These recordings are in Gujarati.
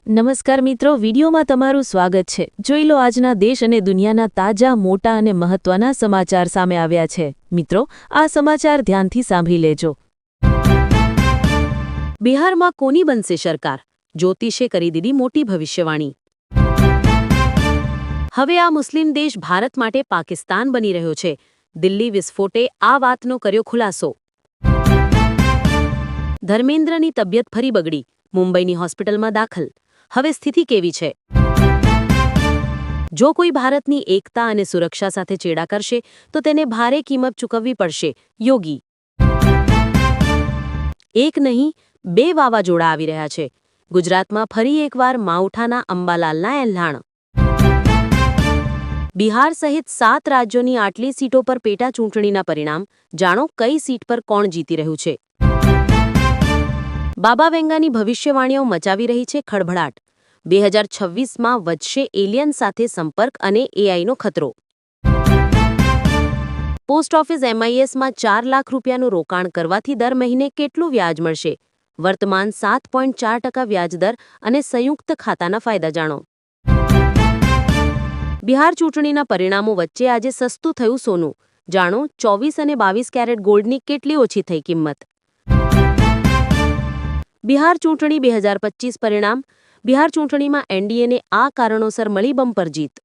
નમસ્કાર મિત્રો, વિડીયોમાં તમારું સ્વાગત છે। જોઈ લો આજના દેશ અને દુનિયાના તાજા, મોટા અને મહત્વના સમાચાર સામે આવ્યા છે। મિત્રો, આ સમાચાર ધ્યાનથી સાંભળી લેજો। બિહારમાં કોની બનશે સરકાર? જ્યોતિષે કરી દીધી મોટી ભવિષ્યવાણી। હવે આ મુસ્લિમ દેશ ભારત માટે પાકિસ્તાન બની રહ્યો છે। દિલ્હી વિસ્ફોટે આ વાતનો કર્યો ખુલાસો। ધર્મેન્દ્રની તબિયત ફરી બગડી, મુંબઈની હોસ્પિટલમાં દાખલ। હવે સ્થિતિ કેવી છે? જો કોઈ ભારતની એકતા અને સુરક્ષા સાથે ચેડા કરશે તો તેને ભારે કિંમત ચૂકવવી પડશે: યોગી। એક નહીં, બે વાવાઝોડા આવી રહ્યા છે। ગુજરાતમાં ફરી એકવાર માવઠાના અંબાલાલના એલાન। બિહાર સહિત 7 રાજ્યોની આટલી સીટો પર પેટા ચૂંટણીના પરિણામ। જાણો કઈ સીટ પર કોણ જીતી રહ્યું છે। બાબા વેંગાની ભવિષ્યવાણીઓ મચાવી રહી છે ખળભળાટ। 2026માં વધશે એલિયન સાથે સંપર્ક અને એઆઈનો ખતરો। પોસ્ટ ઓફિસ એમઆઈએસમાં 4 લાખ રૂપિયાનું રોકાણ કરવાથી દર મહિને કેટલું વ્યાજ મળશે? વર્તમાન 7.4% વ્યાજદર અને સંયુક્ત ખાતાના ફાયદા જાણો। બિહાર ચૂંટણીના પરિણામો વચ્ચે આજે સસ્તું થયું સોનું। જાણો 24 અને 22 કેરેટ ગોલ્ડની કેટલી ઓછી થઈ કિંમત। બિહાર ચૂંટણી 2025 પરિણામ। બિહાર ચૂંટણીમાં એનડીએને આ કારણોસર મળી બમ્પર જીત।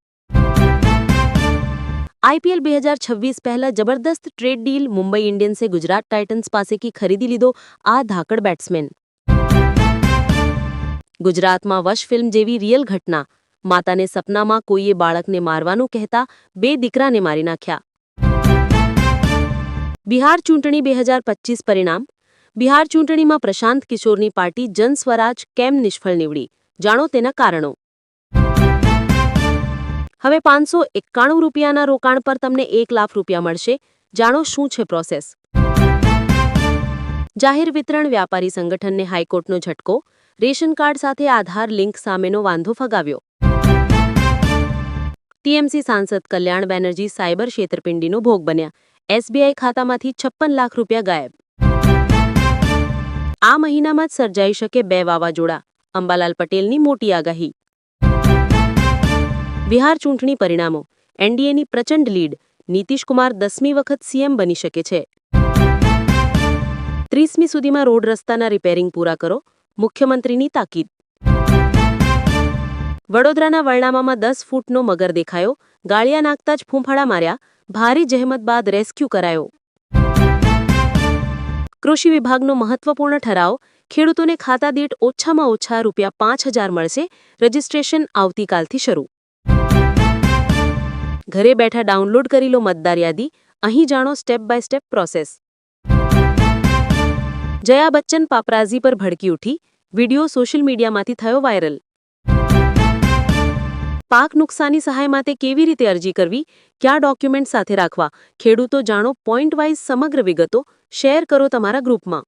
આઈપીએલ 2026 પહેલા જબરદસ્ત ટ્રેડ ડીલ। મુંબઈ ઇન્ડિયન્સે ગુજરાત ટાઇટન્સ પાસેથી ખરીદી લીધો આ ધાકડ બેટ્સમેન। ગુજરાતમાં વશ ફિલ્મ જેવી રિયલ ઘટના। માતાને સપનામાં કોઈએ બાળકને મારવાનું કહેતા 2 દીકરાને મારી નાખ્યા। બિહાર ચૂંટણી 2025 પરિણામ। બિહાર ચૂંટણીમાં પ્રશાંત કિશોરની પાર્ટી જન સ્વરાજ કેમ નિષ્ફળ નીવડી? જાણો તેના કારણો। હવે 591 રૂપિયાના રોકાણ પર તમને 1 લાખ રૂપિયા મળશે। જાણો શું છે પ્રોસેસ। જાહેર વિતરણ વ્યાપારી સંગઠનને હાઈકોર્ટનો ઝટકો। રેશન કાર્ડ સાથે આધાર લિંક સામેનો વાંધો ફગાવ્યો। ટીએમસી સાંસદ કલ્યાણ બેનર્જી સાયબર છેતરપિંડીનો ભોગ બન્યા। એસબીઆઈ ખાતામાંથી 56 લાખ રૂપિયા ગાયબ। આ મહિનામાં જ સર્જાઈ શકે 2 વાવાઝોડા। અંબાલાલ પટેલની મોટી આગાહી। બિહાર ચૂંટણી પરિણામો। એનડીએની પ્રચંડ લીડ। નીતિશ કુમાર 10મી વખત સીએમ બની શકે છે। 30મી સુધીમાં રોડ રસ્તાના રિપેરિંગ પૂરા કરો, મુખ્યમંત્રીની તાકીદ। વડોદરાના વરણામામાં 10 ફૂટનો મગર દેખાયો। ગાળિયા નાખતા જ ફૂંફાડા માર્યા। ભારે જહેમત બાદ રેસ્ક્યુ કરાયો। કૃષિ વિભાગનો મહત્વપૂર્ણ ઠરાવ। ખેડૂતોને ખાતા દીઠ ઓછામાં ઓછા ₹5000 મળશે। રજિસ્ટ્રેશન આવતીકાલથી શરૂ। ઘરે બેઠા ડાઉનલોડ કરી લો મતદાર યાદી। અહીં જાણો સ્ટેપ બાય સ્ટેપ પ્રોસેસ। જયા બચ્ચન પાપરાઝી પર ભડકી ઉઠી। વિડીયો સોશિયલ મીડિયામાંથી થયો વાયરલ। પાક નુકસાની સહાય માટે કેવી રીતે અરજી કરવી? કયા ડોક્યુમેન્ટ સાથે રાખવા? ખેડૂતો જાણો પોઈન્ટ વાઇઝ સમગ્ર વિગતો। શેર કરો તમારા ગ્રુપમાં।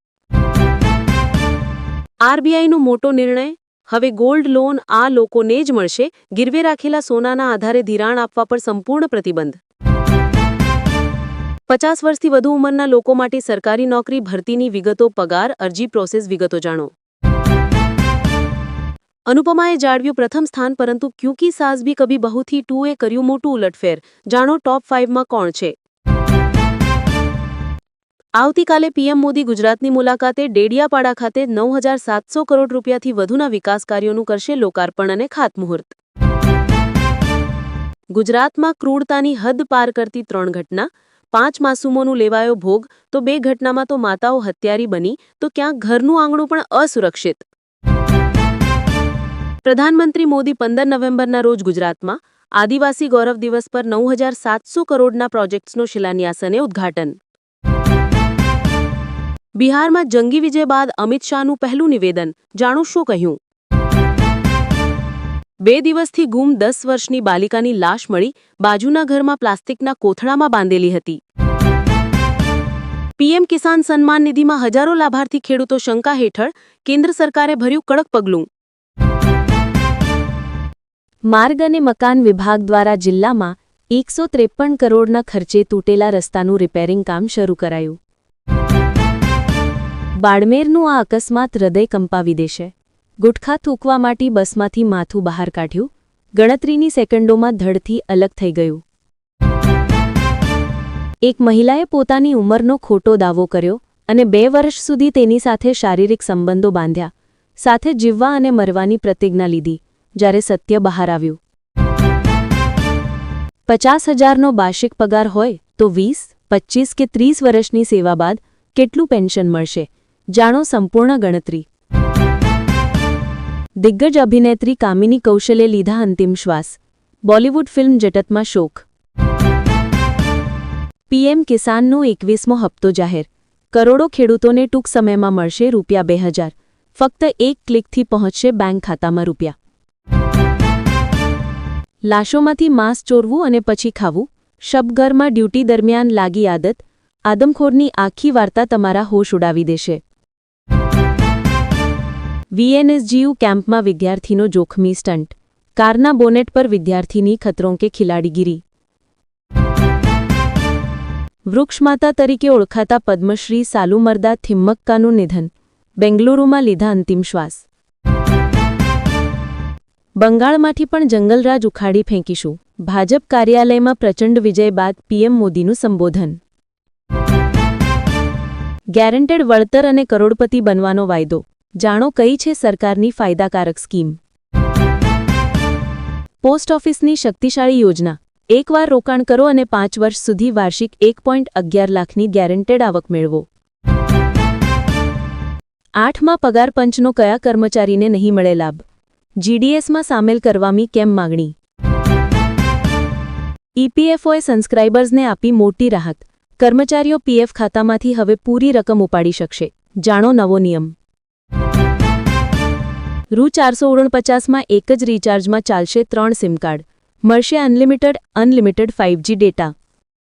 આરબીઆઈનો મોટો નિર્ણય। હવે ગોલ્ડ લોન આ લોકોને જ મળશે। ગીરવે રાખેલા સોનાના આધારે ધિરાણ આપવા પર સંપૂર્ણ પ્રતિબંધ। 50 વર્ષથી વધુ ઉંમરના લોકો માટે સરકારી નોકરી ભરતીની વિગતો, પગાર, અરજી પ્રોસેસ વિગતો જાણો। અનુપમાએ જાળવ્યું પ્રથમ સ્થાન, પરંતુ ક્યુકી સાસ ભી કભી બહુ થી 2એ કર્યું મોટું ઉલટફેર। જાણો ટોપ 5માં કોણ છે। આવતીકાલે પીએમ મોદી ગુજરાતની મુલાકાતે। ડેડિયાપાડા ખાતે 9700 કરોડ રૂપિયાથી વધુના વિકાસ કાર્યોનું કરશે લોકાર્પણ અને ખાતમુહૂર્ત। ગુજરાતમાં ક્રૂરતાની હદ પાર કરતી 3 ઘટના। 5 માસૂમોનું લેવાયો ભોગ તો 2 ઘટનામાં તો માતાઓ હત્યારી બની તો ક્યાંક ઘરનું આંગણું પણ અસુરક્ષિત। પ્રધાનમંત્રી મોદી 15 નવેમ્બરના રોજ ગુજરાતમાં આદિવાસી ગૌરવ દિવસ પર 9700 કરોડના પ્રોજેક્ટ્સનો શિલાન્યાસ અને ઉદ્ઘાટન। બિહારમાં જંગી વિજય બાદ અમિત શાહનું પહેલું નિવેદન। જાણો શું કહ્યું। 2 દિવસથી ગુમ 10 વર્ષની બાલિકાની લાશ મળી। બાજુના ઘરમાં પ્લાસ્ટિકના કોથળામાં બાંધેલી હતી। પીએમ કિસાન સન્માન નિધિમાં હજારો લાભાર્થી ખેડૂતો શંકા હેઠળ। કેન્દ્ર સરકારે ભર્યું કડક પગલું। માર્ગ અને મકાન વિભાગ દ્વારા જિલ્લામાં 153 કરોડના ખર્ચે તૂટેલા રસ્તાનું રિપેરિંગ કામ શરૂ કરાયું। બાડમેરનું આ અકસ્માત હૃદય કંપાવી દેશે। ગુટખા થૂંકવા માટે બસમાંથી માથું બહાર કાઢ્યું, ગણતરીની સેકન્ડોમાં ધડથી અલગ થઈ ગયું. એક મહિલાએ પોતાની ઉંમરનો ખોટો દાવો કર્યો અને 2 વર્ષ સુધી તેની સાથે શારીરિક સંબંધો બાંધ્યા, સાથે જીવવા અને મરવાની પ્રતિજ્ઞા લીધી. જ્યારે સત્ય બહાર આવ્યું, 50,000નો વાર્ષિક પગાર હોય તો 20, 25 કે 30 વર્ષની સેવા બાદ કેટલું પેન્શન મળશે? જાણો સંપૂર્ણ ગણતરી. દિગ્ગજ અભિનેત્રી કામિની કૌશલે લીધા અંતિમ શ્વાસ. બોલિવૂડ ફિલ્મ જટતમાં શોક. પીએમ કિસાનનો 21મો હપ્તો જાહેર. કરોડો ખેડૂતોને ટૂંક સમયમાં મળશે ₹2,000. ફક્ત એક ક્લિકથી પહોંચશે બેંક ખાતામાં રૂપિયા. લાશોમાંથી માંસ ચોરવું અને પછી ખાવું. શબઘરમાં ડ્યુટી દરમિયાન લાગી આદત. આદમખોરની આખી વાર્તા તમારા હોશ ઉડાવી દેશે. વીએનએસજીયુ કેમ્પમાં વિદ્યાર્થીનો જોખમી સ્ટન્ટ. કારના બોનેટ પર વિદ્યાર્થીની ખતરોં કે ખિલાડીગીરી. વૃક્ષમાતા તરીકે ઓળખાતા પદ્મશ્રી સાલુમરદા થિમ્મક્કાનું નિધન. બેંગલુરુમાં લીધા અંતિમ શ્વાસ. બંગાળમાંથી પણ જંગલરાજ ઉખાડી ફેંકીશું. ભાજપ કાર્યાલયમાં પ્રચંડ વિજય બાદ પીએમ મોદીનું સંબોધન. ગેરંટેડ વળતર અને કરોડપતિ બનવાનો વાયદો. જાણો કઈ છે સરકારની ફાયદાકારક સ્કીમ. પોસ્ટ ઓફિસની શક્તિશાળી યોજના. એકવાર રોકાણ કરો અને 5 વર્ષ સુધી વાર્ષિક 1.11 લાખની ગેરંટેડ આવક મેળવો. 8મા પગાર પંચનો કયા કર્મચારીને નહીં મળે લાભ? જીડીએસમાં સામેલ કરવાની કેમ માગણી? ઈપીએફઓએ સબસ્ક્રાઇબર્સને આપી મોટી રાહત. કર્મચારીઓ પીએફ ખાતામાંથી હવે પૂરી રકમ ઉપાડી શકશે. જાણો નવો નિયમ. ₹449માં એક જ રિચાર્જમાં ચાલશે 3 સિમ કાર્ડ. મળશે અનલિમિટેડ 5G ડેટા.